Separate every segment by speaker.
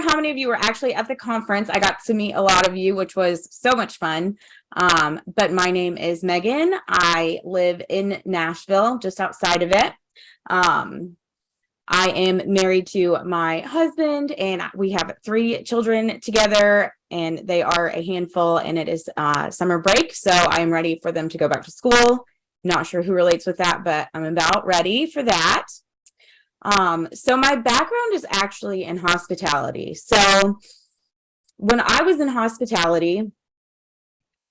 Speaker 1: how many of you were actually at the conference. I got to meet a lot of you, which was so much fun. But my name is Megan. I live in Nashville, just outside of it. I am married to my husband, and we have 3 children together, and they are a handful, and it is summer break, so I am ready for them to go back to school. Not sure who relates with that, but I'm about ready for that. So my background is actually in hospitality. So when I was in hospitality,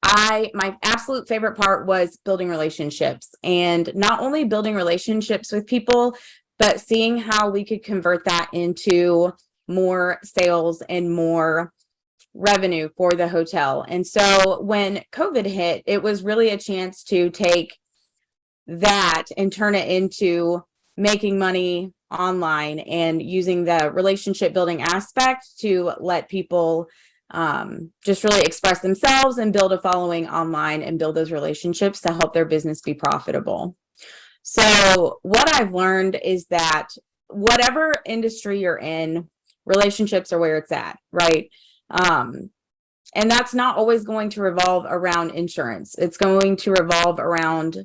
Speaker 1: my absolute favorite part was building relationships, and not only building relationships with people, but seeing how we could convert that into more sales and more revenue for the hotel. And so when COVID hit, it was really a chance to take that and turn it into making money online and using the relationship building aspect to let people just really express themselves and build a following online and build those relationships to help their business be profitable. So what I've learned is that whatever industry you're in, relationships are where it's at, right? And that's not always going to revolve around insurance. It's going to revolve around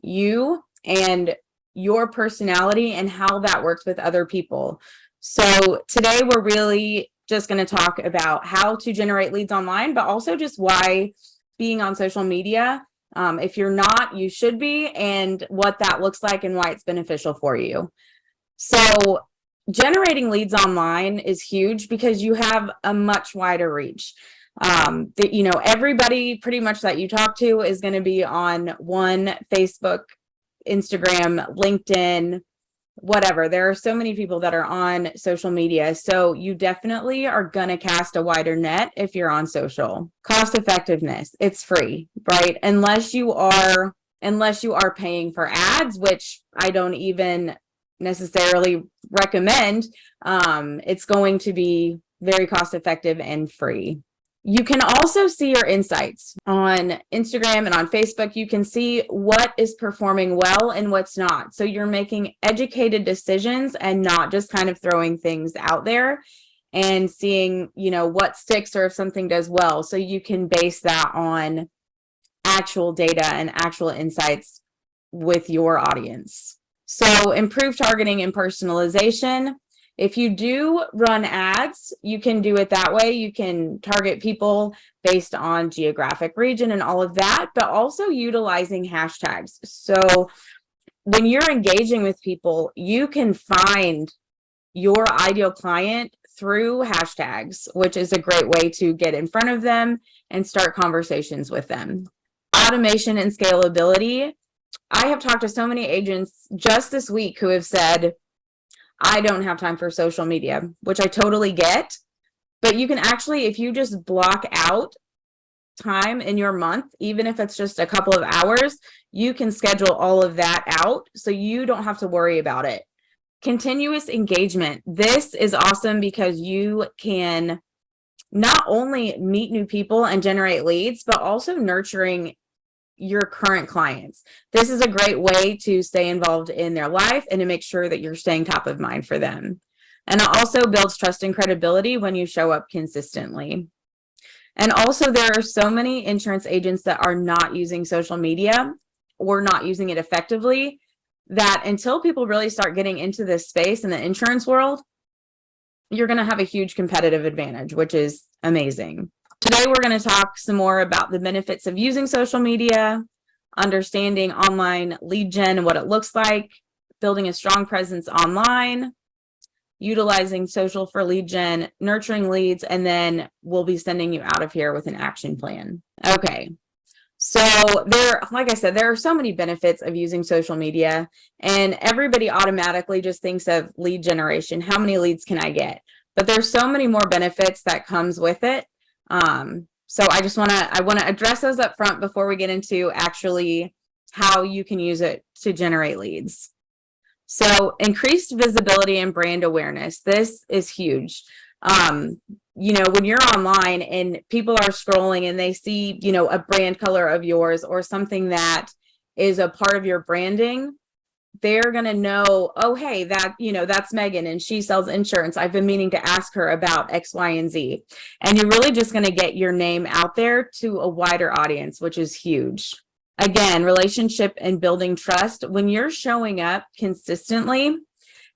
Speaker 1: you and your personality and how that works with other people. So today we're really just going to talk about how to generate leads online, but also just why being on social media, if you're not, you should be, and what that looks like and why it's beneficial for you. So generating leads online is huge because you have a much wider reach. Everybody pretty much that you talk to is going to be on one Facebook, Instagram, LinkedIn, whatever. There are so many people that are on social media. So you definitely are going to cast a wider net if you're on social. Cost effectiveness, it's free, right? Unless you are paying for ads, which I don't even necessarily recommend. It's going to be very cost effective and free. You can also see your insights on Instagram and on Facebook. You can see what is performing well and what's not. So you're making educated decisions and not just kind of throwing things out there and seeing, what sticks or if something does well. So you can base that on actual data and actual insights with your audience. So improve targeting and personalization. If you do run ads, you can do it that way. You can target people based on geographic region and all of that, but also utilizing hashtags. So when you're engaging with people, you can find your ideal client through hashtags, which is a great way to get in front of them and start conversations with them. Automation and scalability. I have talked to so many agents just this week who have said, I don't have time for social media, which I totally get. But you can actually, if you just block out time in your month, even if it's just a couple of hours, you can schedule all of that out so you don't have to worry about it. Continuous engagement. This is awesome because you can not only meet new people and generate leads, but also nurturing your current clients. This is a great way to stay involved in their life and to make sure that you're staying top of mind for them. And it also builds trust and credibility when you show up consistently. And also there are so many insurance agents that are not using social media or not using it effectively that until people really start getting into this space in the insurance world, you're going to have a huge competitive advantage, which is amazing. Today, we're going to talk some more about the benefits of using social media, understanding online lead gen and what it looks like, building a strong presence online, utilizing social for lead gen, nurturing leads, and then we'll be sending you out of here with an action plan. Okay. So like I said, there are so many benefits of using social media, and everybody automatically just thinks of lead generation. How many leads can I get? But there's so many more benefits that comes with it. So I want to address those up front before we get into actually how you can use it to generate leads. So increased visibility and brand awareness. This is huge. When you're online and people are scrolling and they see, a brand color of yours or something that is a part of your branding, they're going to know, oh, hey, that, that's Megan and she sells insurance. I've been meaning to ask her about X, Y, and Z. And you're really just going to get your name out there to a wider audience, which is huge. Again, relationship and building trust. When you're showing up consistently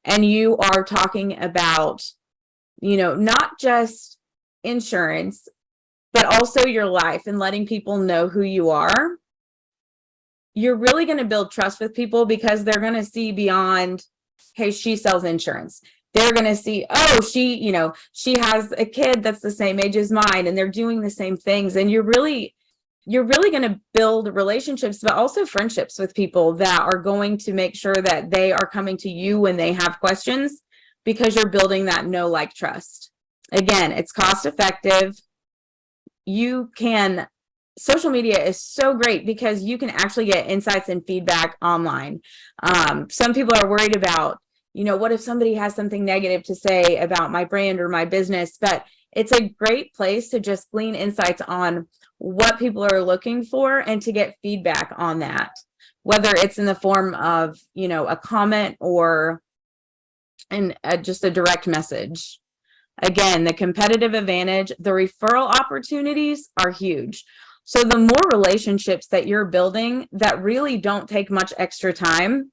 Speaker 1: and you are talking about, not just insurance, but also your life and letting people know who you are, you're really going to build trust with people, because they're going to see beyond, hey, she sells insurance. They're going to see, oh, she has a kid that's the same age as mine and they're doing the same things. And you're really going to build relationships, but also friendships with people that are going to make sure that they are coming to you when they have questions, because you're building that know, like, trust. Again, it's cost effective. Social media is so great because you can actually get insights and feedback online. Some people are worried about, what if somebody has something negative to say about my brand or my business? But it's a great place to just glean insights on what people are looking for and to get feedback on that, whether it's in the form of, a comment or just a direct message. Again, the competitive advantage, the referral opportunities are huge. So the more relationships that you're building that really don't take much extra time,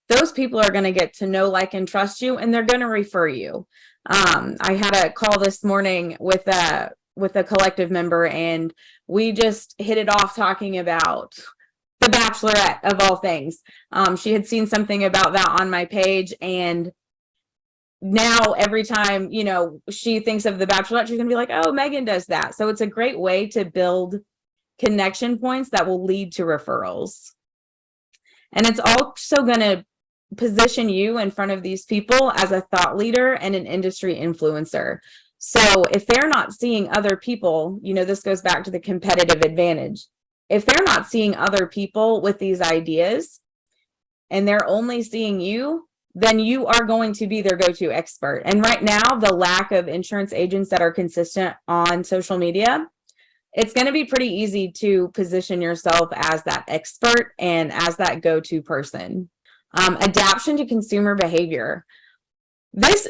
Speaker 1: those people are going to get to know, like, and trust you, and they're going to refer you. I had a call this morning with a collective member, and we just hit it off talking about The Bachelorette, of all things. She had seen something about that on my page, and now every time, she thinks of The Bachelorette, she's gonna be like, oh, Megan does that. So it's a great way to build connection points that will lead to referrals. And it's also going to position you in front of these people as a thought leader and an industry influencer. So if they're not seeing other people, this goes back to the competitive advantage. If they're not seeing other people with these ideas and they're only seeing you, then you are going to be their go-to expert. And right now, the lack of insurance agents that are consistent on social media, it's going to be pretty easy to position yourself as that expert and as that go-to person. Adaptation to consumer behavior. This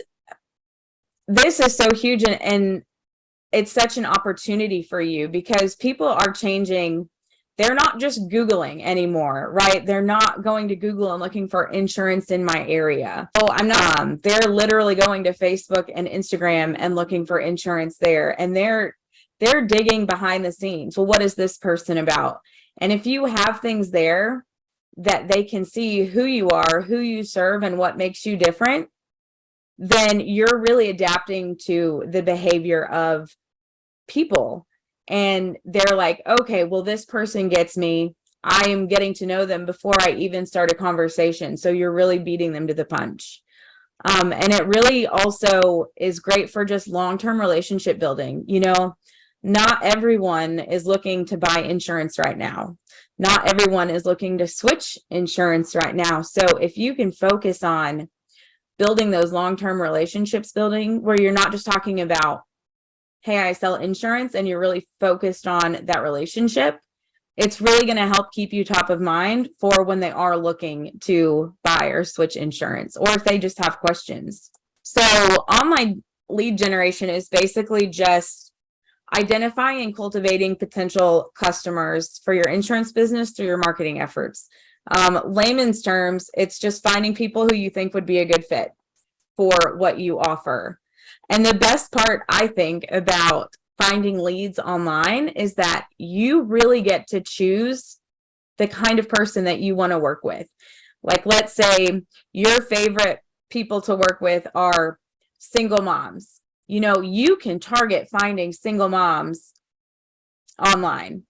Speaker 1: is so huge, and it's such an opportunity for you, because people are changing. They're not just Googling anymore, right? They're not going to Google and looking for insurance in my area. Oh, I'm not. They're literally going to Facebook and Instagram and looking for insurance there. And they're digging behind the scenes. Well, what is this person about? And if you have things there that they can see who you are, who you serve, and what makes you different, then you're really adapting to the behavior of people. And they're like, okay, well, this person gets me. I am getting to know them before I even start a conversation. So you're really beating them to the punch. And it really also is great for just long-term relationship building. Not everyone is looking to buy insurance right now. Not everyone is looking to switch insurance right now. So if you can focus on building those long-term relationships building, where you're not just talking about, hey, I sell insurance, and you're really focused on that relationship, it's really going to help keep you top of mind for when they are looking to buy or switch insurance, or if they just have questions. So online lead generation is basically just identifying and cultivating potential customers for your insurance business through your marketing efforts. Layman's terms, it's just finding people who you think would be a good fit for what you offer. And the best part, I think, about finding leads online is that you really get to choose the kind of person that you want to work with. Like, let's say your favorite people to work with are single moms. You can target finding single moms online,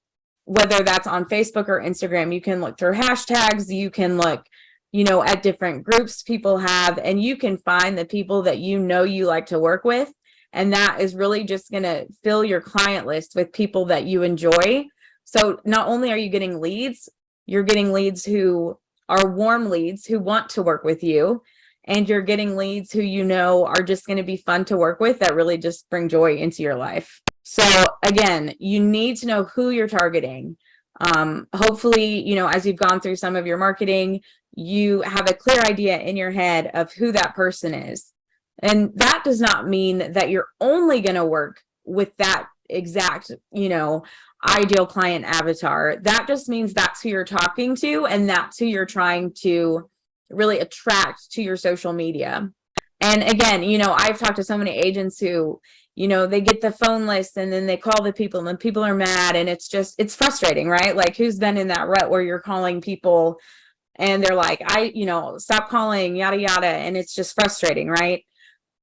Speaker 1: whether that's on Facebook or Instagram. You can look through hashtags, you can look at different groups people have, and you can find the people that you like to work with. And that is really just going to fill your client list with people that you enjoy. So not only are you getting leads, you're getting leads who are warm leads who want to work with you. And you're getting leads who are just going to be fun to work with, that really just bring joy into your life. So again, you need to know who you're targeting. Hopefully, as you've gone through some of your marketing, you have a clear idea in your head of who that person is. And that does not mean that you're only going to work with that exact, ideal client avatar. That just means that's who you're talking to, and that's who you're trying to really attract to your social media. And again, I've talked to so many agents who, they get the phone list and then they call the people and then people are mad, and it's frustrating, right? Like, who's been in that rut where you're calling people and they're like, stop calling, yada, yada. And it's just frustrating, right?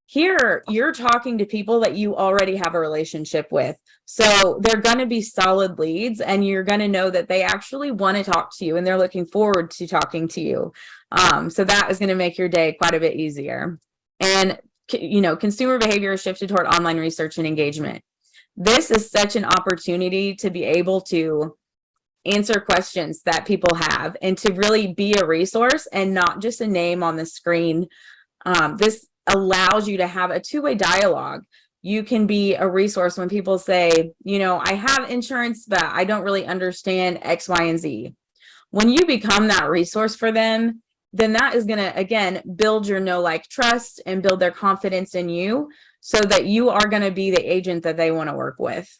Speaker 1: Here, you're talking to people that you already have a relationship with. So they're going to be solid leads, and you're going to know that they actually want to talk to you and they're looking forward to talking to you. So that is going to make your day quite a bit easier. And, consumer behavior is shifted toward online research and engagement. This is such an opportunity to be able to answer questions that people have and to really be a resource and not just a name on the screen. This allows you to have a two-way dialogue. You can be a resource when people say, I have insurance, but I don't really understand X, Y, and Z. When you become that resource for them, then that is going to, again, build your know, like, trust and build their confidence in you so that you are going to be the agent that they want to work with.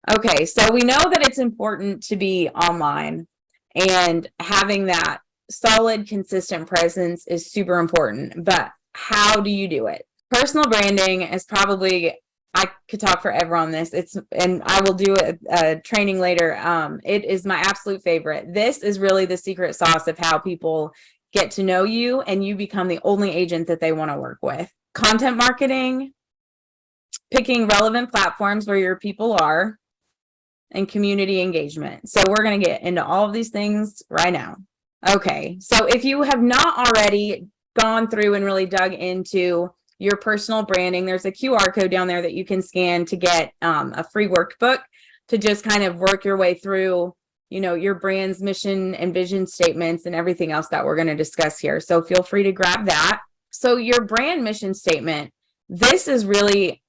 Speaker 1: Okay, so we know that it's important to be online, and having that solid, consistent presence is super important. But how do you do it? Personal branding is probably, I could talk forever on this. And I will do a training later. It is my absolute favorite. This is really the secret sauce of how people get to know you and you become the only agent that they want to work with. Content marketing, picking relevant platforms where your people are, and community engagement. So we're going to get into all of these things right now. Okay, so if you have not already gone through and really dug into your personal branding, there's a QR code down there that you can scan to get a free workbook to just kind of work your way through, your brand's mission and vision statements and everything else that we're going to discuss here. So feel free to grab that. So your brand mission statement, this is really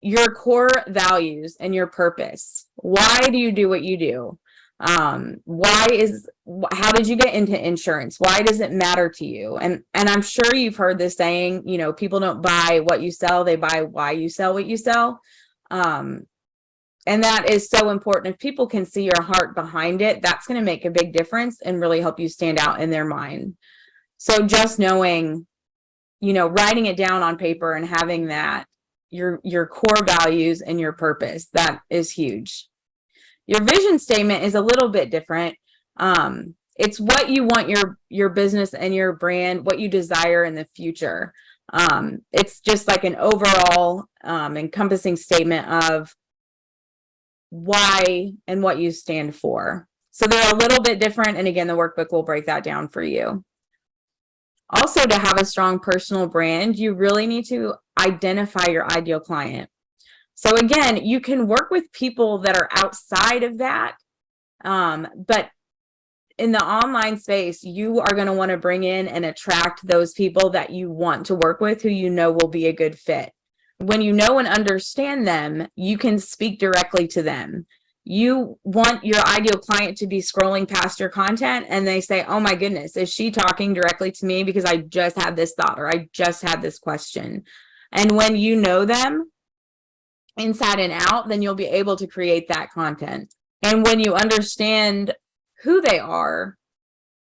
Speaker 1: your core values and your purpose. Why do you do what you do? How did you get into insurance? Why does it matter to you? And I'm sure you've heard this saying, people don't buy what you sell, they buy why you sell what you sell. And that is so important. If people can see your heart behind it, that's going to make a big difference and really help you stand out in their mind. So just knowing, writing it down on paper and having that, your core values and your purpose, that is huge. Your vision statement is a little bit different. It's what you want your business and your brand, what you desire in the future. It's just like an overall encompassing statement of why and what you stand for. So they're a little bit different. And again, the workbook will break that down for you. Also, to have a strong personal brand, you really need to identify your ideal client. So again, you can work with people that are outside of that, but in the online space, you are going to want to bring in and attract those people that you want to work with, who will be a good fit. When you know and understand them, you can speak directly to them. You want your ideal client to be scrolling past your content and they say, oh my goodness, is she talking directly to me because I just had this thought or I just had this question? And when you know them inside and out, then you'll be able to create that content. And when you understand who they are,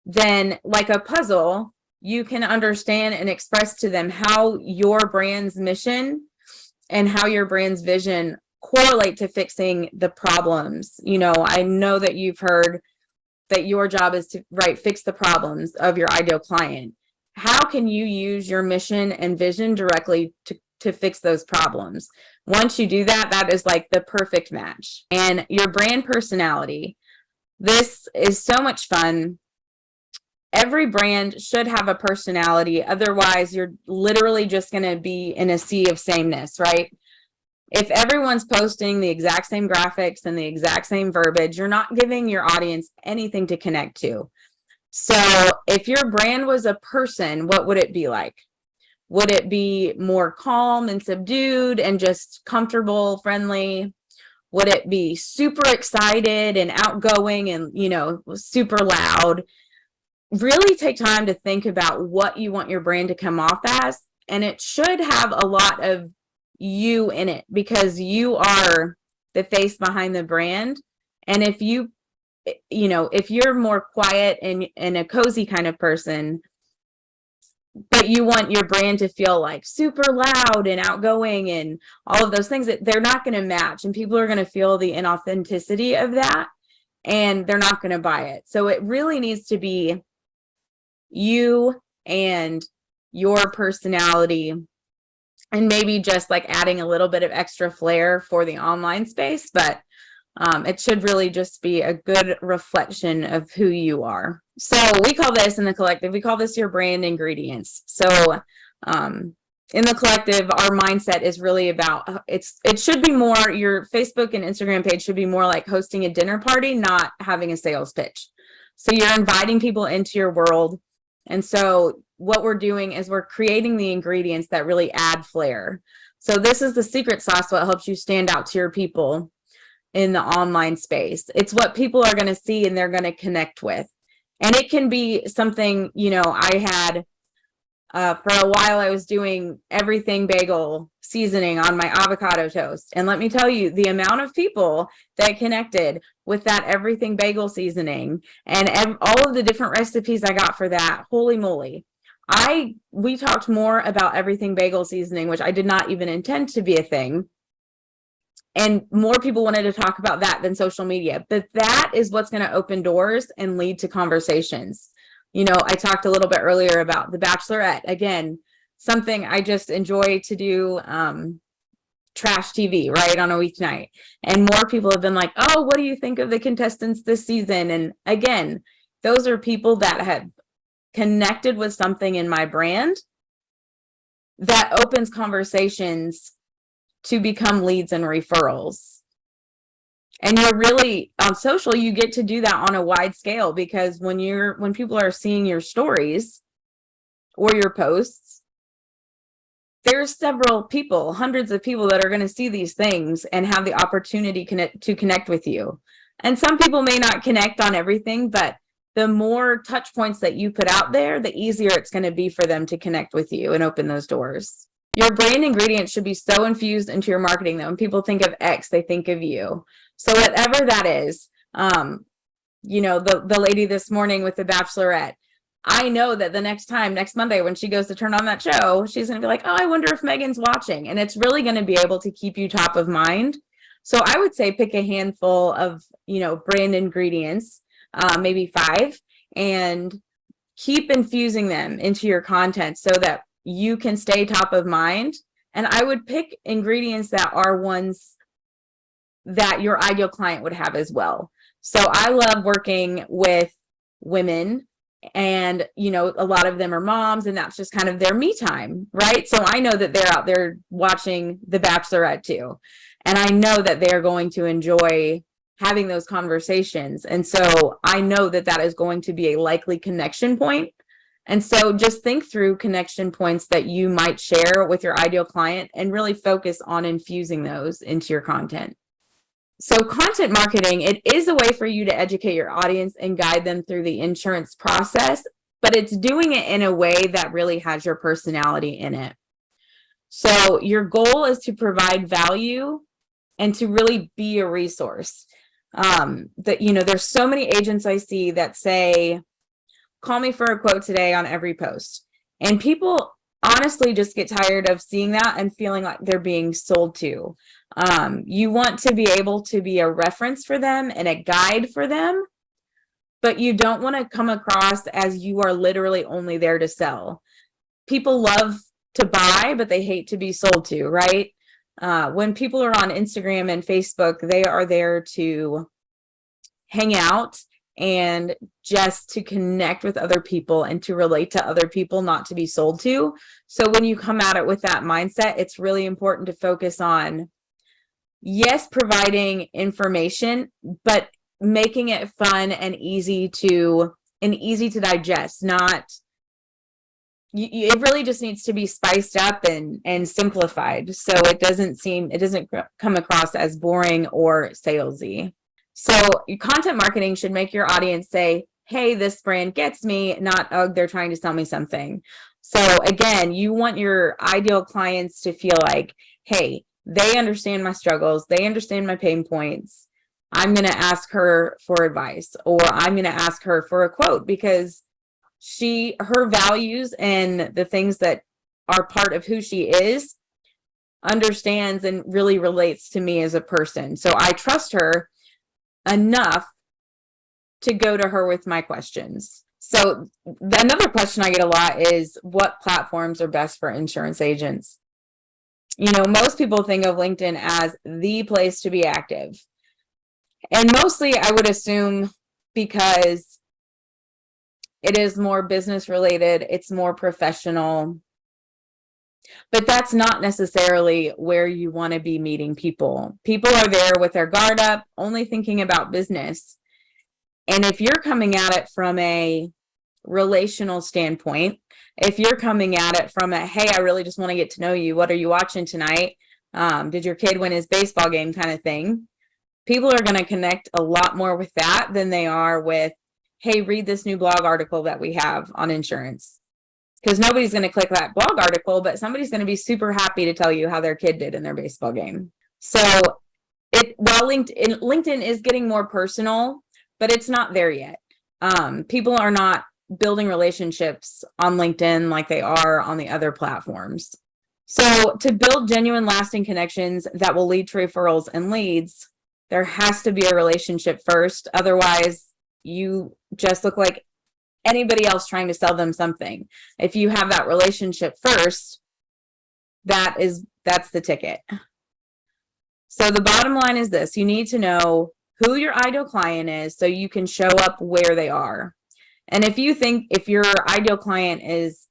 Speaker 1: then like a puzzle, you can understand and express to them how your brand's mission and how your brand's vision correlate to fixing the problems. I know that you've heard that your job is to fix the problems of your ideal client. How can you use your mission and vision directly to fix those problems? Once you do that, that is like the perfect match. And your brand personality, this is so much fun. Every brand should have a personality. Otherwise, you're literally just going to be in a sea of sameness, right? If everyone's posting the exact same graphics and the exact same verbiage, you're not giving your audience anything to connect to. So if your brand was a person, what would it be like? Would it be more calm and subdued and just comfortable, friendly? Would it be super excited and outgoing and, super loud? really take time to think about what you want your brand to come off as. And it should have a lot of you in it, because you are the face behind the brand. And if if you're more quiet and a cozy kind of person, but you want your brand to feel like super loud and outgoing and all of those things, that they're not going to match, and people are going to feel the inauthenticity of that, and they're not going to buy it. So it really needs to be you and your personality, and maybe just like adding a little bit of extra flair for the online space, but it should really just be a good reflection of who you are. So we call this, in the collective, we call this your brand ingredients. So in the collective, our mindset is really about, it should be more, your Facebook and Instagram page should be more like hosting a dinner party, not having a sales pitch. So you're inviting people into your world. And so what we're doing is we're creating the ingredients that really add flair. So this is the secret sauce, what helps you stand out to your people in the online space. It's what people are going to see and they're going to connect with. And it can be something, I had for a while, I was doing everything bagel seasoning on my avocado toast. And let me tell you, the amount of people that connected with that everything bagel seasoning and all of the different recipes I got for that, holy moly. We talked more about everything bagel seasoning, which I did not even intend to be a thing. And more people wanted to talk about that than social media. But that is what's going to open doors and lead to conversations. I talked a little bit earlier about The Bachelorette. Again, something I just enjoy to do, trash TV, right, on a weeknight. And more people have been like, oh, what do you think of the contestants this season? And again, those are people that have connected with something in my brand that opens conversations to become leads and referrals. And you're really on social, you get to do that on a wide scale, because when people are seeing your stories or your posts, there's several people, hundreds of people that are going to see these things and have the opportunity to connect with you. And some people may not connect on everything, but the more touch points that you put out there, the easier it's going to be for them to connect with you and open those doors. Your brand ingredients should be so infused into your marketing that when people think of X, they think of you. So whatever that is, the lady this morning with The Bachelorette, I know that the next Monday, when she goes to turn on that show, she's going to be like, oh, I wonder if Megan's watching. And it's really going to be able to keep you top of mind. So I would say pick a handful of, brand ingredients, maybe 5, and keep infusing them into your content so that you can stay top of mind. And I would pick ingredients that are ones that your ideal client would have as well. So I love working with women, and a lot of them are moms, and that's just kind of their me time, right? So I know that they're out there watching The Bachelorette too, and I know that they're going to enjoy having those conversations. And so I know that that is going to be a likely connection point. And so just think through connection points that you might share with your ideal client and really focus on infusing those into your content. So content marketing, it is a way for you to educate your audience and guide them through the insurance process, but it's doing it in a way that really has your personality in it. So your goal is to provide value and to really be a resource. There's so many agents I see that say, call me for a quote today on every post. And people honestly just get tired of seeing that and feeling like they're being sold to. You want to be able to be a reference for them and a guide for them, but you don't want to come across as you are literally only there to sell. People love to buy, but they hate to be sold to, right? When people are on Instagram and Facebook, they are there to hang out and just to connect with other people and to relate to other people, not to be sold to. So when you come at it with that mindset, it's really important to focus on, yes, providing information, but making it fun and easy to digest. It really just needs to be spiced up and simplified, so it doesn't come across as boring or salesy. So your content marketing should make your audience say, hey, this brand gets me, not, oh, they're trying to sell me something. So again, you want your ideal clients to feel like, hey, they understand my struggles, they understand my pain points. I'm going to ask her for advice, or I'm going to ask her for a quote, because her values and the things that are part of who she is understands and really relates to me as a person. So I trust her enough to go to her with my questions. So another question I get a lot is, what platforms are best for insurance agents? You know, most people think of LinkedIn as the place to be active. And mostly I would assume because it is more business related, it's more professional. But that's not necessarily where you want to be meeting people. People are there with their guard up, only thinking about business. And if you're coming at it from a relational standpoint, if you're coming at it from a, hey, I really just want to get to know you, what are you watching tonight? Did your kid win his baseball game kind of thing? People are going to connect a lot more with that than they are with, hey, read this new blog article that we have on insurance. Because nobody's going to click that blog article, but somebody's going to be super happy to tell you how their kid did in their baseball game. So while LinkedIn is getting more personal, but it's not there yet. People are not building relationships on LinkedIn like they are on the other platforms. So to build genuine, lasting connections that will lead to referrals and leads, there has to be a relationship first. Otherwise, you just look like anybody else trying to sell them something. If you have that relationship first, that's the ticket. So the bottom line is this: you need to know who your ideal client is so you can show up where they are. And if your ideal client is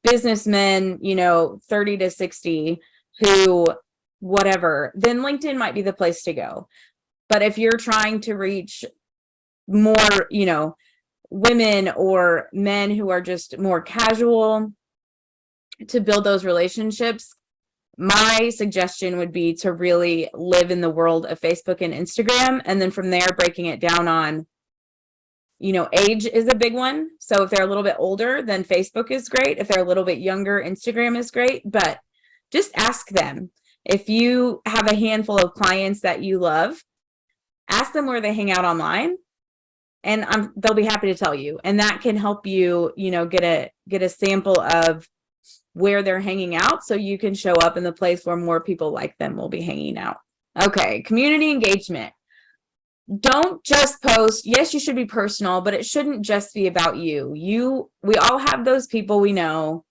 Speaker 1: businessmen, 30 to 60, who whatever, then LinkedIn might be the place to go. But if you're trying to reach more, women or men who are just more casual, to build those relationships, my suggestion would be to really live in the world of Facebook and Instagram. And then from there, breaking it down on, age is a big one. So if they're a little bit older, then Facebook is great. If they're a little bit younger, Instagram is great. But just ask them. If you have a handful of clients that you love, ask them where they hang out online, and they'll be happy to tell you. And that can help you, get a sample of where they're hanging out, so you can show up in the place where more people like them will be hanging out. Okay, community engagement. Don't just post. Yes, you should be personal, but it shouldn't just be about you. We all have those people we know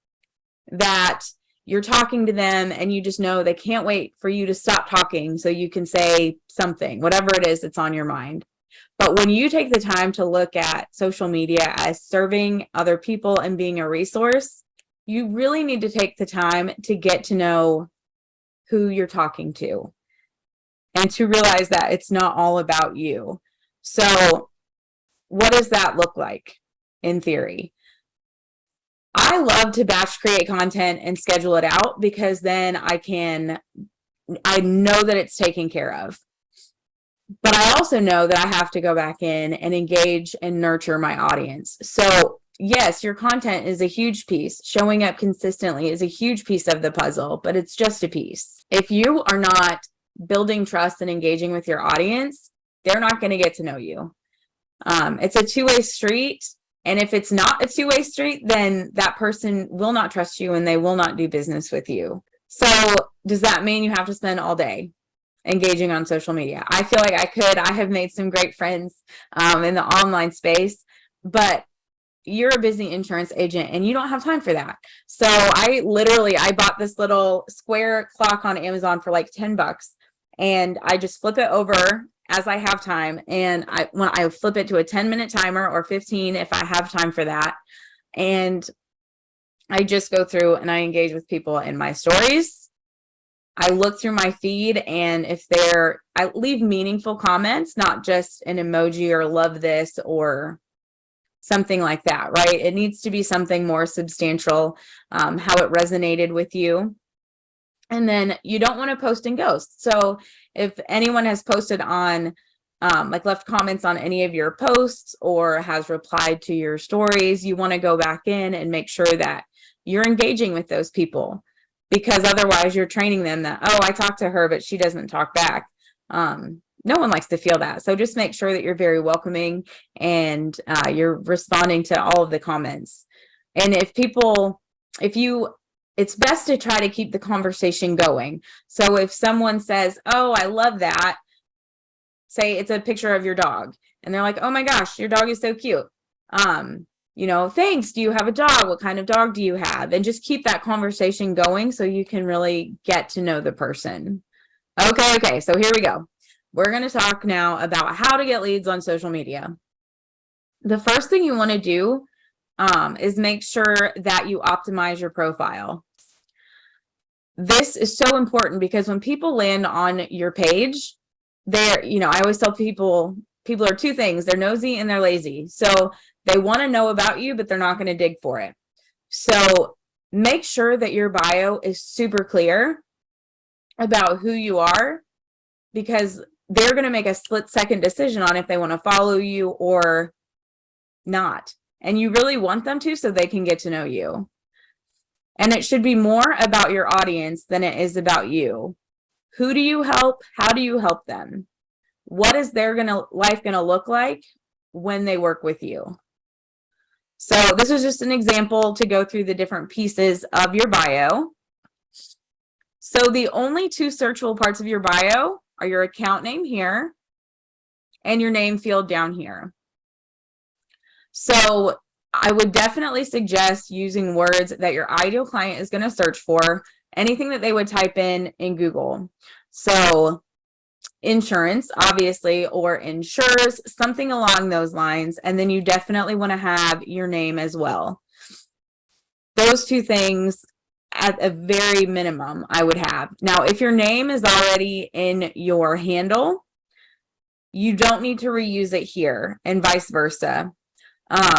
Speaker 1: that you're talking to them and you just know they can't wait for you to stop talking so you can say something, whatever it is that's on your mind. But when you take the time to look at social media as serving other people and being a resource, you really need to take the time to get to know who you're talking to and to realize that it's not all about you. So what does that look like in theory? I love to batch create content and schedule it out, because then I know that it's taken care of. But I also know that I have to go back in and engage and nurture my audience. So yes, your content is a huge piece. Showing up consistently is a huge piece of the puzzle, but it's just a piece. If you are not building trust and engaging with your audience, they're not going to get to know you. It's a two-way street. And if it's not a two-way street, then that person will not trust you and they will not do business with you. So does that mean you have to spend all day engaging on social media? I feel like I have made some great friends in the online space, but you're a busy insurance agent and you don't have time for that. So I bought this little square clock on Amazon for like $10, and I just flip it over as I have time. And when I flip it to a 10-minute timer, or 15 if I have time for that. And I just go through and I engage with people in my stories. I look through my feed, and I leave meaningful comments, not just an emoji or love this or something like that, right? It needs to be something more substantial, how it resonated with you. And then you don't want to post and ghost. So if anyone has posted on like left comments on any of your posts or has replied to your stories, you want to go back in and make sure that you're engaging with those people, because otherwise you're training them that, oh, I talked to her, but she doesn't talk back. No one likes to feel that. So just make sure that you're very welcoming and you're responding to all of the comments. And it's best to try to keep the conversation going. So if someone says, oh, I love that, say it's a picture of your dog and they're like, oh my gosh, your dog is so cute. Thanks. Do you have a dog? What kind of dog do you have? And just keep that conversation going so you can really get to know the person. Okay. So here we go. We're going to talk now about how to get leads on social media. The first thing you want to do is make sure that you optimize your profile. This is so important because when people land on your page, I always tell people are two things. They're nosy and they're lazy. So they want to know about you, but they're not going to dig for it. So make sure that your bio is super clear about who you are, because they're going to make a split-second decision on if they want to follow you or not. And you really want them to, so they can get to know you. And it should be more about your audience than it is about you. Who do you help? How do you help them? What is their life going to look like when they work with you? So this is just an example to go through the different pieces of your bio. So the only two searchable parts of your bio are your account name here and your name field down here. So I would definitely suggest using words that your ideal client is going to search for, anything that they would type in Google. So insurance, obviously, or insures, something along those lines. And then you definitely want to have your name as well. Those two things at a very minimum I would have. Now, if your name is already in your handle, you don't need to reuse it here, and vice versa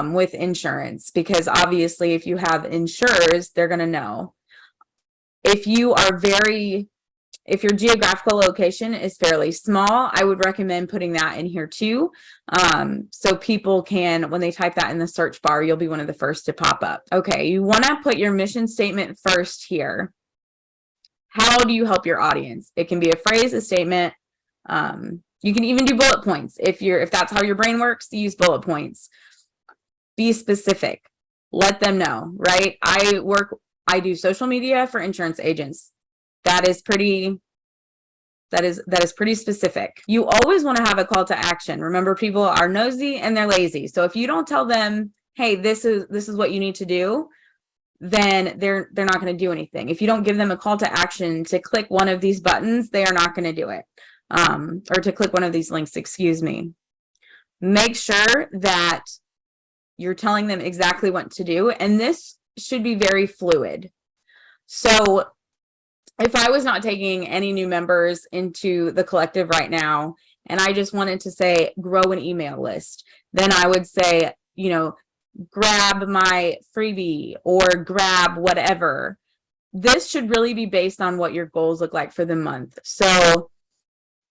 Speaker 1: with insurance, because obviously if you have insurers, they're going to know. If your geographical location is fairly small, I would recommend putting that in here too. So people can, when they type that in the search bar, you'll be one of the first to pop up. Okay, you want to put your mission statement first here. How do you help your audience? It can be a phrase, a statement. You can even do bullet points. If that's how your brain works, use bullet points. Be specific. Let them know, right? I do social media for insurance agents. That is pretty specific. You always want to have a call to action. Remember, people are nosy and they're lazy. So if you don't tell them, hey, this is what you need to do, then they're not going to do anything. If you don't give them a call to action to click one of these buttons, they are not going to do it. Or to click one of these links, excuse me. Make sure that you're telling them exactly what to do. And this should be very fluid. So if I was not taking any new members into the collective right now, and I just wanted to say, grow an email list, then I would say, grab my freebie or grab whatever. This should really be based on what your goals look like for the month. So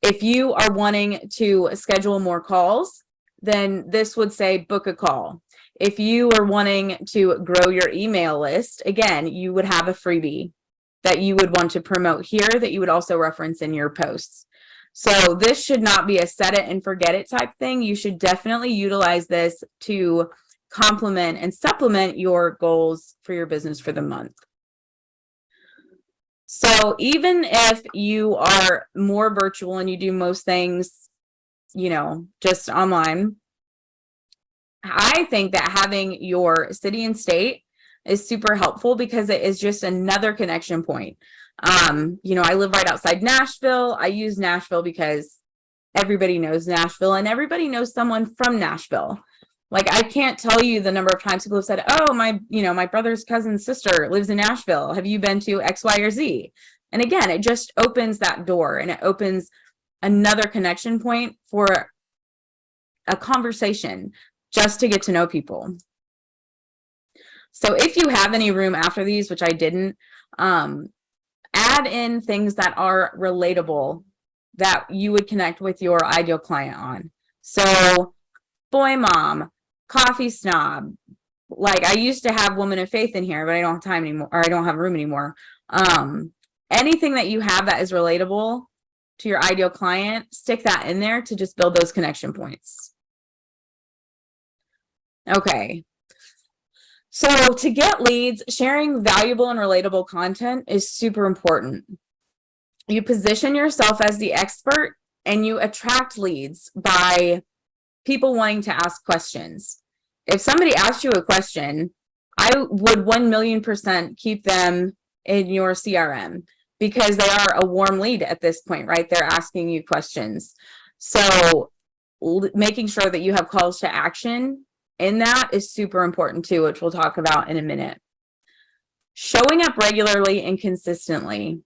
Speaker 1: if you are wanting to schedule more calls, then this would say book a call. If you are wanting to grow your email list, again, you would have a freebie that you would want to promote here that you would also reference in your posts. So this should not be a set it and forget it type thing. You should definitely utilize this to complement and supplement your goals for your business for the month. So even if you are more virtual and you do most things, just online, I think that having your city and state is super helpful because it is just another connection point. I live right outside Nashville. I use Nashville because everybody knows Nashville and everybody knows someone from Nashville. Like, I can't tell you the number of times people have said, oh, my brother's cousin's sister lives in Nashville. Have you been to X, Y, or Z? And again, it just opens that door and it opens another connection point for a conversation just to get to know people. So if you have any room after these, which I didn't, add in things that are relatable that you would connect with your ideal client on. So boy mom, coffee snob. Like I used to have woman of faith in here, but I don't have time anymore, or I don't have room anymore. Anything that you have that is relatable to your ideal client, stick that in there to just build those connection points. Okay. So to get leads, sharing valuable and relatable content is super important. You position yourself as the expert and you attract leads by people wanting to ask questions. If somebody asks you a question, I would 1,000,000% keep them in your CRM because they are a warm lead at this point, right? They're asking you questions. So making sure that you have calls to action in that is super important too, which we'll talk about in a minute. Showing up regularly and consistently.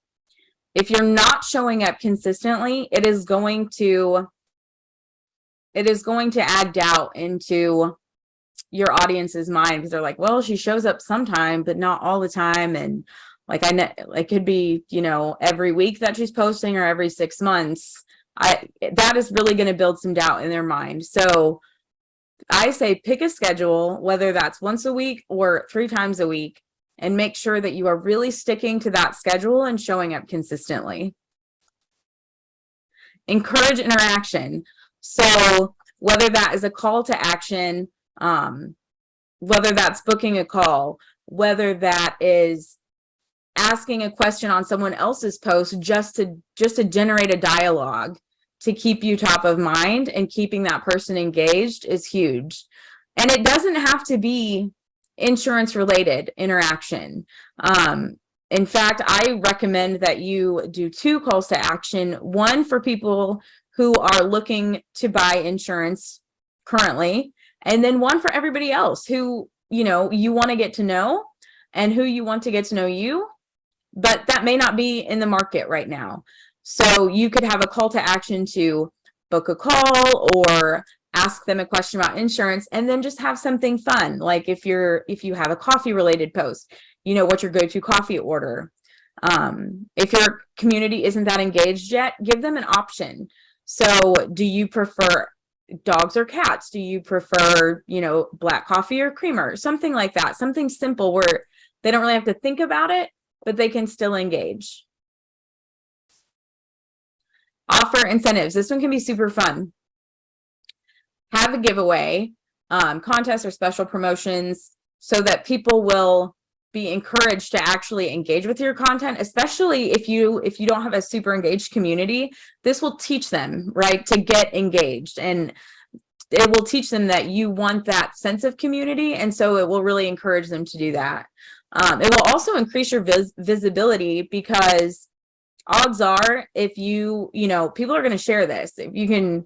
Speaker 1: If you're not showing up consistently, it is going to add doubt into your audience's mind because they're like, well, she shows up sometime, but not all the time. And like, I know it could be, you know, every week that she's posting or every 6 months. That is really going to build some doubt in their mind. So I say pick a schedule, whether that's once a week or 3 times a week, and make sure that you are really sticking to that schedule and showing up consistently. Encourage interaction. So whether that is a call to action, whether that's booking a call, whether that is asking a question on someone else's post just to generate a dialogue to keep you top of mind, and keeping that person engaged is huge. And it doesn't have to be insurance related interaction. In fact, I recommend that you do 2 calls to action, one for people who are looking to buy insurance currently, and then one for everybody else who, you know, you want to get to know and who you want to get to know you, but that may not be in the market right now. So you could have a call to action to book a call or ask them a question about insurance, and then just have something fun. Like if you have a coffee related post, you know, what's your go-to coffee order? If your community isn't that engaged yet, give them an option. So do you prefer dogs or cats? Do you prefer, you know, black coffee or creamer? Something like that. Something simple where they don't really have to think about it, but they can still engage. Offer incentives. This one can be super fun. Have a giveaway, contests or special promotions so that people will be encouraged to actually engage with your content, especially if you don't have a super engaged community. This will teach them, right, to get engaged, and it will teach them that you want that sense of community, and so it will really encourage them to do that. It will also increase your visibility, because odds are, if you know, people are going to share this. If you can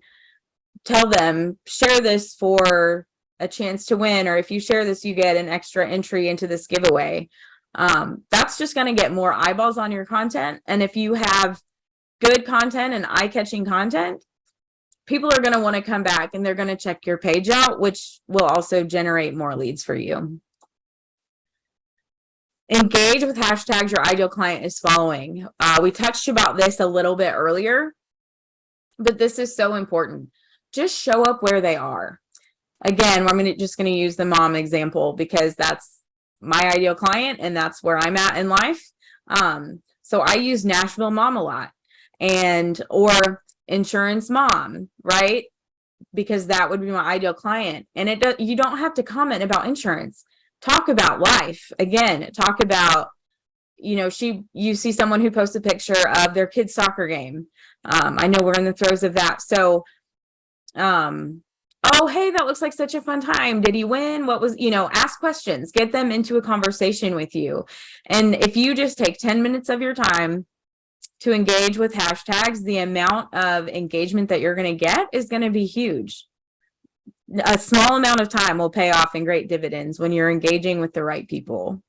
Speaker 1: tell them, share this for a chance to win, or if you share this, you get an extra entry into this giveaway. That's just going to get more eyeballs on your content. And if you have good content and eye-catching content, people are going to want to come back and they're going to check your page out, which will also generate more leads for you. Engage with hashtags your ideal client is following. We touched about this a little bit earlier, but this is so important. Just show up where they are. Again, I'm just going to use the mom example because that's my ideal client and that's where I'm at in life. So I use Nashville Mom a lot, or insurance mom, right? Because that would be my ideal client. And you don't have to comment about insurance. Talk about life. Again, talk about, you know, you see someone who posts a picture of their kid's soccer game. I know we're in the throes of that. So, oh, hey, that looks like such a fun time. Did he win? What was, you know, ask questions, get them into a conversation with you. And if you just take 10 minutes of your time to engage with hashtags, the amount of engagement that you're going to get is going to be huge. A small amount of time will pay off in great dividends when you're engaging with the right people.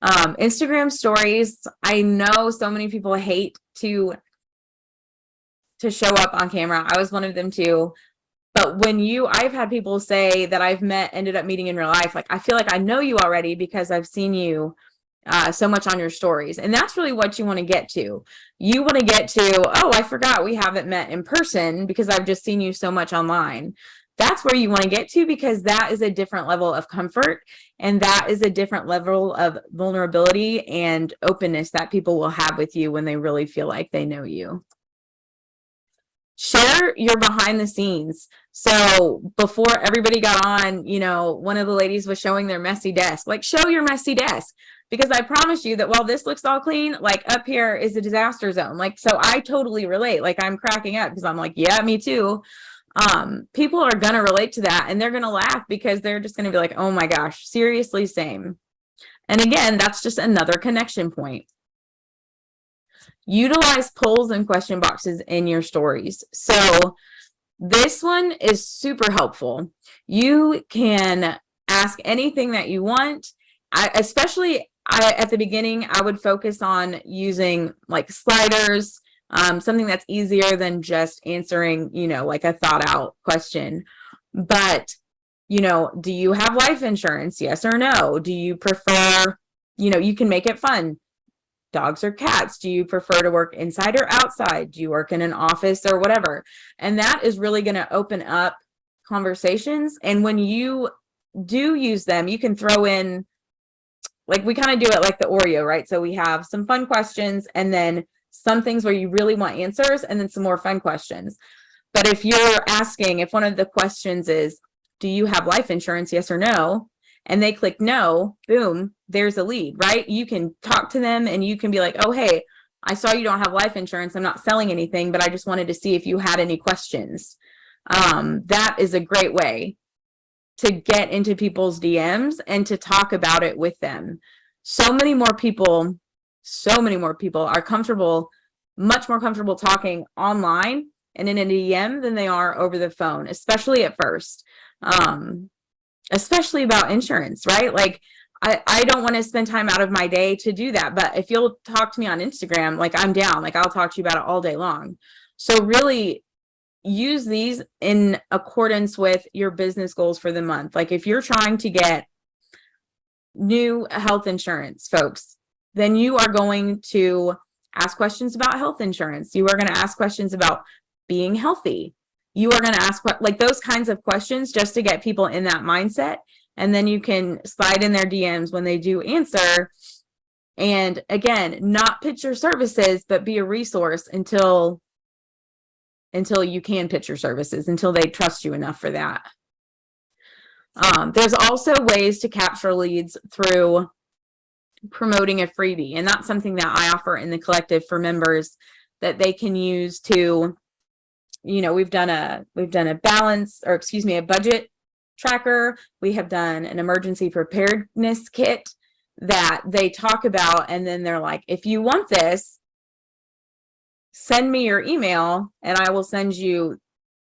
Speaker 1: Instagram stories. I know so many people hate to show up on camera. I was one of them too. But I've had people say that ended up meeting in real life, like, I feel like I know you already because I've seen you so much on your stories. And that's really what you want to get to. You want to get to, oh, I forgot we haven't met in person because I've just seen you so much online. That's where you want to get to, because that is a different level of comfort, and that is a different level of vulnerability and openness that people will have with you when they really feel like they know you. Share your behind the scenes. So before everybody got on, you know, one of the ladies was showing their messy desk. Like, show your messy desk, because I promise you that while this looks all clean, like up here is a disaster zone. Like, so I totally relate. Like, I'm cracking up because I'm like, yeah, me too. People are going to relate to that, and they're going to laugh because they're just going to be like, oh my gosh, seriously, same. And again, that's just another connection point. Utilize polls and question boxes in your stories. So this one is super helpful. You can ask anything that you want. Especially at the beginning, I would focus on using like sliders, something that's easier than just answering, you know, like a thought out question. But, you know, do you have life insurance? Yes or no? Do you prefer, you know, you can make it fun. Dogs or cats? Do you prefer to work inside or outside? Do you work in an office or whatever? And that is really going to open up conversations. And when you do use them, you can throw in, like, we kind of do it like the Oreo, right? So we have some fun questions, and then some things where you really want answers, and then some more fun questions. But if you're asking, if one of the questions is, do you have life insurance? Yes or no? And they click no, boom, there's a lead, right? You can talk to them and you can be like, oh, hey, I saw you don't have life insurance. I'm not selling anything, but I just wanted to see if you had any questions. That is a great way to get into people's DMs and to talk about it with them. So many more people are comfortable, much more comfortable talking online and in a DM than they are over the phone, especially at first. Especially about insurance, right? Like, I don't want to spend time out of my day to do that. But if you'll talk to me on Instagram, like, I'm down, like, I'll talk to you about it all day long. So really use these in accordance with your business goals for the month. Like, if you're trying to get new health insurance, folks, then you are going to ask questions about health insurance. You are going to ask questions about being healthy. You are going to ask like those kinds of questions just to get people in that mindset. And then you can slide in their DMs when they do answer. And again, not pitch your services, but be a resource until you can pitch your services, until they trust you enough for that. There's also ways to capture leads through promoting a freebie. And that's something that I offer in the collective for members that they can use to, you know, we've done a balance, or excuse me, a budget tracker. We have done an emergency preparedness kit that they talk about. And then they're like, if you want this, send me your email and I will send you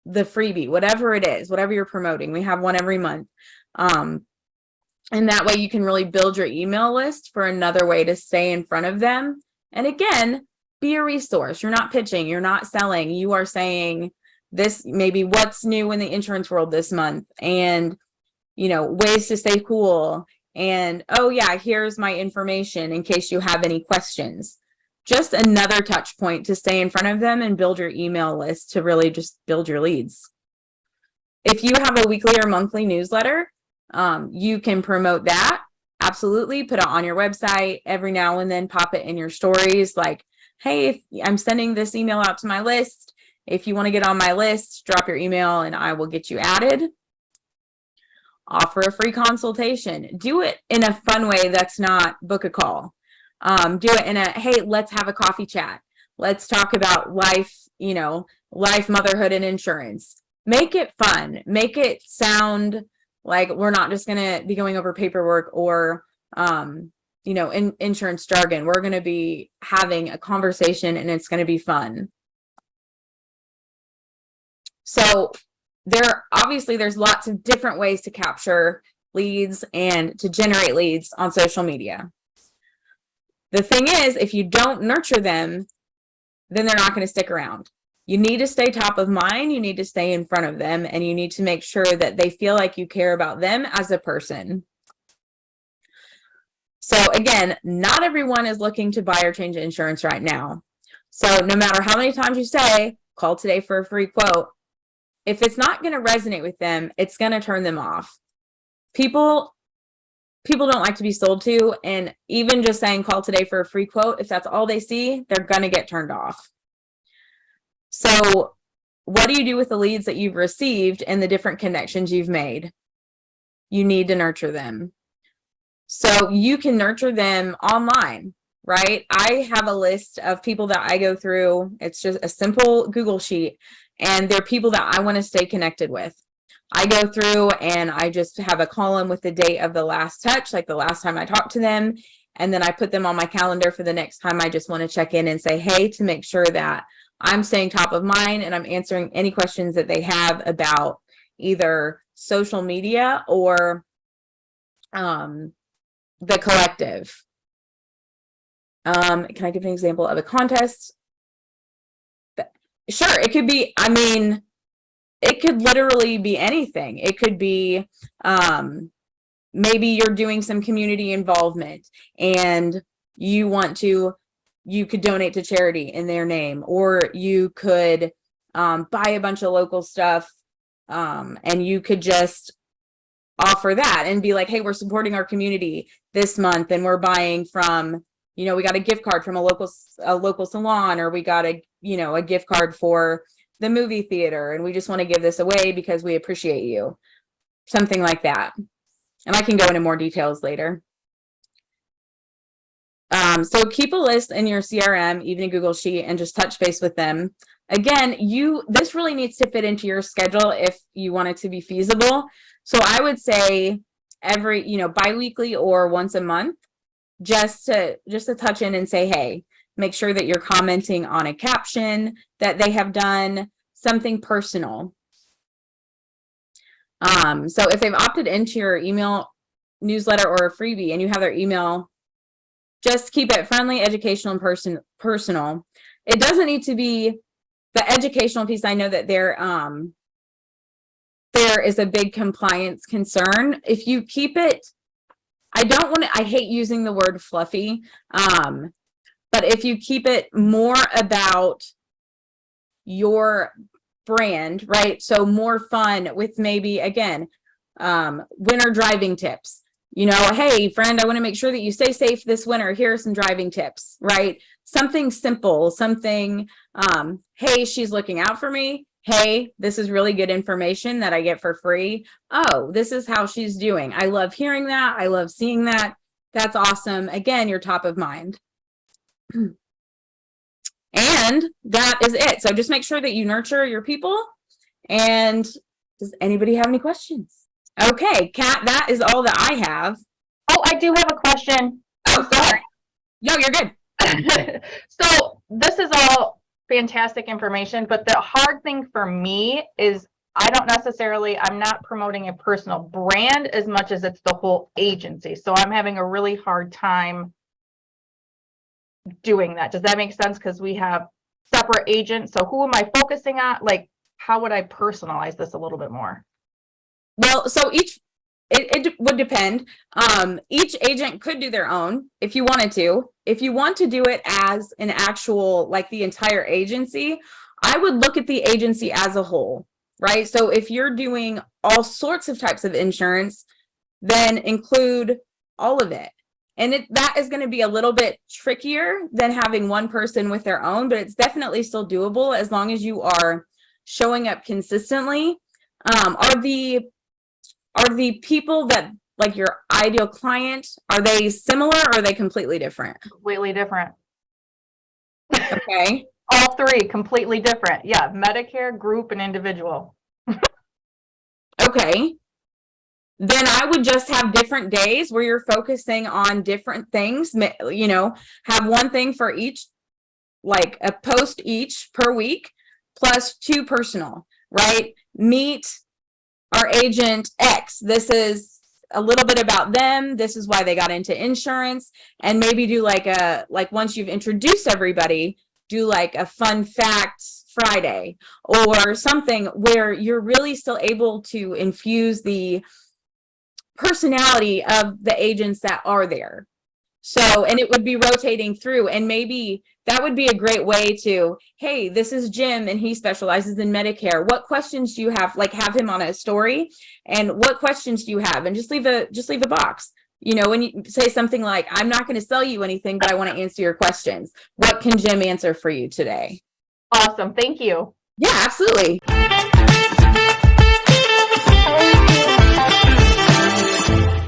Speaker 1: the freebie, whatever it is, whatever you're promoting. We have one every month. And that way you can really build your email list for another way to stay in front of them. And again, be a resource. You're not pitching, you're not selling. You are saying this, maybe what's new in the insurance world this month, and, you know, ways to stay cool. And, oh yeah, here's my information in case you have any questions. Just another touch point to stay in front of them and build your email list to really just build your leads. If you have a weekly or monthly newsletter, you can promote that. Absolutely. Put it on your website. Every now and then pop it in your stories, like, hey, I'm sending this email out to my list. If you want to get on my list, drop your email and I will get you added. Offer a free consultation. Do it in a fun way that's not book a call. Do it in a, hey, let's have a coffee chat. Let's talk about life, you know, life, motherhood, and insurance. Make it fun. Make it sound like we're not just going to be going over paperwork or, you know, insurance jargon. We're going to be having a conversation and it's going to be fun. So there's lots of different ways to capture leads and to generate leads on social media. The thing is, if you don't nurture them, then they're not going to stick around. You need to stay top of mind. You need to stay in front of them, and you need to make sure that they feel like you care about them as a person. So again, not everyone is looking to buy or change insurance right now. So no matter how many times you say, call today for a free quote, if it's not going to resonate with them, it's going to turn them off. People don't like to be sold to, and even just saying call today for a free quote, if that's all they see, they're going to get turned off. So what do you do with the leads that you've received and the different connections you've made? You need to nurture them. So you can nurture them online, right? I have a list of people that I go through. It's just a simple Google sheet, and they're people that I want to stay connected with. I go through and I just have a column with the date of the last touch, like the last time I talked to them. And then I put them on my calendar for the next time I just want to check in and say, hey, to make sure that I'm staying top of mind and I'm answering any questions that they have about either social media or the collective. Can I give an example of a contest? Sure, it could be, I mean, it could literally be anything. It could be maybe you're doing some community involvement and you could donate to charity in their name, or you could buy a bunch of local stuff and you could just offer that and be like, hey, we're supporting our community this month and we're buying from, we got a gift card from a local salon, or we got a gift card for the movie theater, and we just want to give this away because we appreciate you. Something like that. And I can go into more details later. So keep a list in your CRM, even a Google Sheet, and just touch base with them. Again, this really needs to fit into your schedule if you want it to be feasible. So I would say every, biweekly or once a month, just to touch in and say, hey, make sure that you're commenting on a caption that they have done, something personal. So if they've opted into your email newsletter or a freebie and you have their email, just keep it friendly, educational, and personal. It doesn't need to be the educational piece. I know that there is a big compliance concern. If you keep it, I hate using the word fluffy, but if you keep it more about your brand, right? So more fun with maybe, again, winter driving tips. Hey, friend, I want to make sure that you stay safe this winter. Here are some driving tips, right? Something simple, something, hey, she's looking out for me. Hey, this is really good information that I get for free. Oh, this is how she's doing. I love hearing that. I love seeing that. That's awesome. Again, you're top of mind. And that is it. So just make sure that you nurture your people. And does anybody have any questions? Okay, Kat, that is all that I have.
Speaker 2: Oh, I do have a question.
Speaker 1: Oh, sorry. No, you're good.
Speaker 2: So this is all fantastic information, but the hard thing for me is I'm not promoting a personal brand as much as it's the whole agency. So I'm having a really hard time doing that. Does that make sense? Because we have separate agents. So who am I focusing on? Like, how would I personalize this a little bit more?
Speaker 1: Well, so it would depend. Each agent could do their own if you wanted to. If you want to do it as an actual, like the entire agency, I would look at the agency as a whole, right? So if you're doing all sorts of types of insurance, then include all of it. And that is going to be a little bit trickier than having one person with their own, but it's definitely still doable as long as you are showing up consistently. Are the people that, like your ideal client, are they similar or are they completely different?
Speaker 2: Completely different.
Speaker 1: Okay.
Speaker 2: All three completely different. Yeah, Medicare, group, and individual.
Speaker 1: Okay. Then I would just have different days where you're focusing on different things, have one thing for each, like a post each per week, plus 2 personal, right? Meet our agent X. This is a little bit about them. This is why they got into insurance, and maybe do like once you've introduced everybody, do like a fun fact Friday or something where you're really still able to infuse the personality of the agents that are there. So, and it would be rotating through, and maybe that would be a great way to, hey, this is Jim and he specializes in Medicare. What questions do you have? Like, have him on a story, and what questions do you have? And just leave a box. You know, when you say something like, I'm not going to sell you anything, but I want to answer your questions. What can Jim answer for you today?
Speaker 2: Awesome. Thank you.
Speaker 1: Yeah, absolutely.